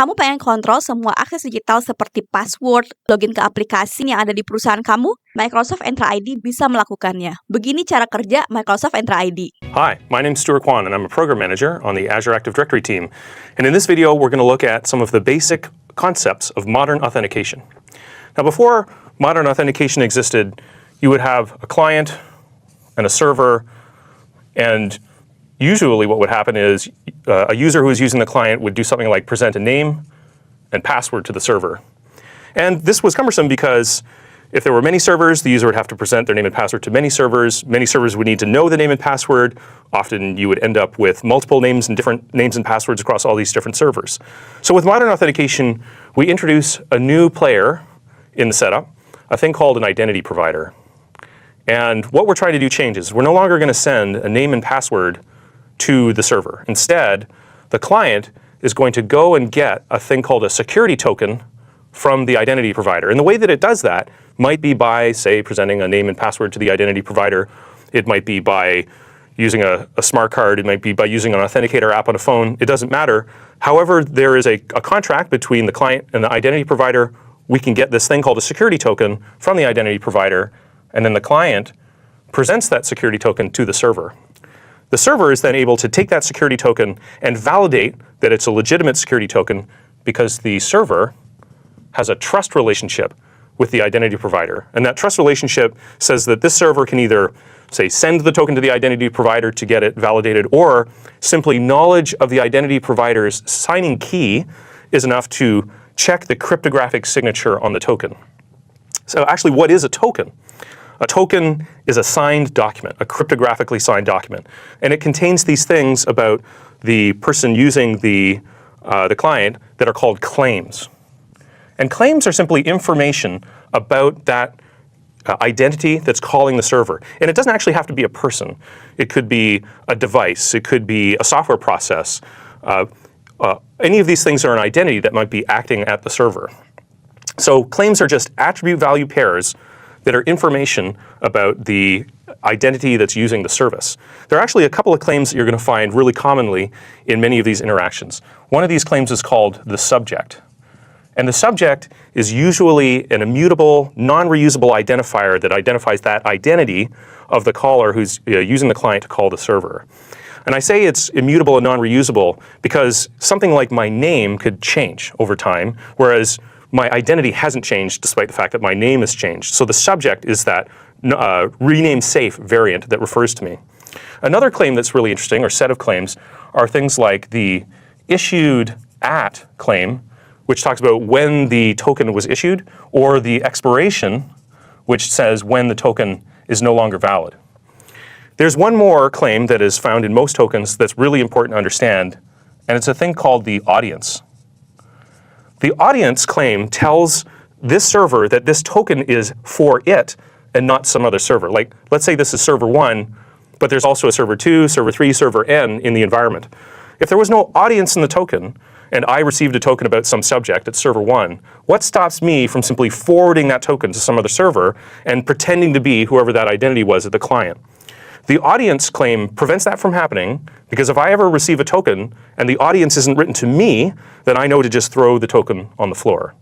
Kamu pengen kontrol semua akses digital seperti password, login ke aplikasi yang ada di perusahaan kamu? Microsoft Entra ID bisa melakukannya. Begini cara kerja Microsoft Entra ID. Hi, my name's Stuart Kwan and I'm a program manager on the Azure Active Directory team. And in this video, we're going to look at some of the basic concepts of modern authentication. Now, before modern authentication existed, you would have a client and a server, and usually what would happen is a user who is using the client would do something like present a name and password to the server. And this was cumbersome because if there were many servers, the user would have to present their name and password to many servers. Many servers would need to know the name and password. Often you would end up with multiple names and different names and passwords across all these different servers. So with modern authentication, we introduce a new player in the setup, a thing called an identity provider. And what we're trying to do changes. We're no longer going to send a name and password to the server. Instead, the client is going to go and get a thing called a security token from the identity provider. And the way that it does that might be by, say, presenting a name and password to the identity provider. It might be by using a smart card. It might be by using an authenticator app on a phone. It doesn't matter. However, there is a contract between the client and the identity provider. We can get this thing called a security token from the identity provider, and then the client presents that security token to the server. The server is then able to take that security token and validate that it's a legitimate security token because the server has a trust relationship with the identity provider. And that trust relationship says that this server can either, say, send the token to the identity provider to get it validated, or simply knowledge of the identity provider's signing key is enough to check the cryptographic signature on the token. So actually, what is a token? A token is a signed document, a cryptographically signed document. And it contains these things about the person using the client that are called claims. And claims are simply information about that identity that's calling the server. And it doesn't actually have to be a person. It could be a device. It could be a software process. Any of these things are an identity that might be acting at the server. So claims are just attribute value pairs that are information about the identity that's using the service. There are actually a couple of claims that you're going to find really commonly in many of these interactions. One of these claims is called the subject. And the subject is usually an immutable, non-reusable identifier that identifies that identity of the caller who's using the client to call the server. And I say it's immutable and non-reusable because something like my name could change over time, whereas my identity hasn't changed despite the fact that my name has changed. So the subject is that rename safe variant that refers to me. Another claim that's really interesting, or set of claims, are things like the issued at claim, which talks about when the token was issued, or the expiration, which says when the token is no longer valid. There's one more claim that is found in most tokens that's really important to understand, and it's a thing called the audience. The audience claim tells this server that this token is for it and not some other server. Like, let's say this is server 1, but there's also a server 2, server 3, server n in the environment. If there was no audience in the token, and I received a token about some subject at server 1, what stops me from simply forwarding that token to some other server and pretending to be whoever that identity was at the client? The audience claim prevents that from happening because if I ever receive a token and the audience isn't written to me, then I know to just throw the token on the floor.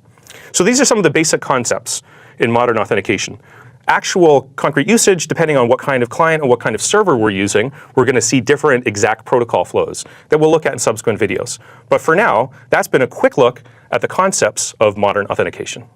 So these are some of the basic concepts in modern authentication. Actual concrete usage, depending on what kind of client and what kind of server we're using, we're going to see different exact protocol flows that we'll look at in subsequent videos. But for now, that's been a quick look at the concepts of modern authentication.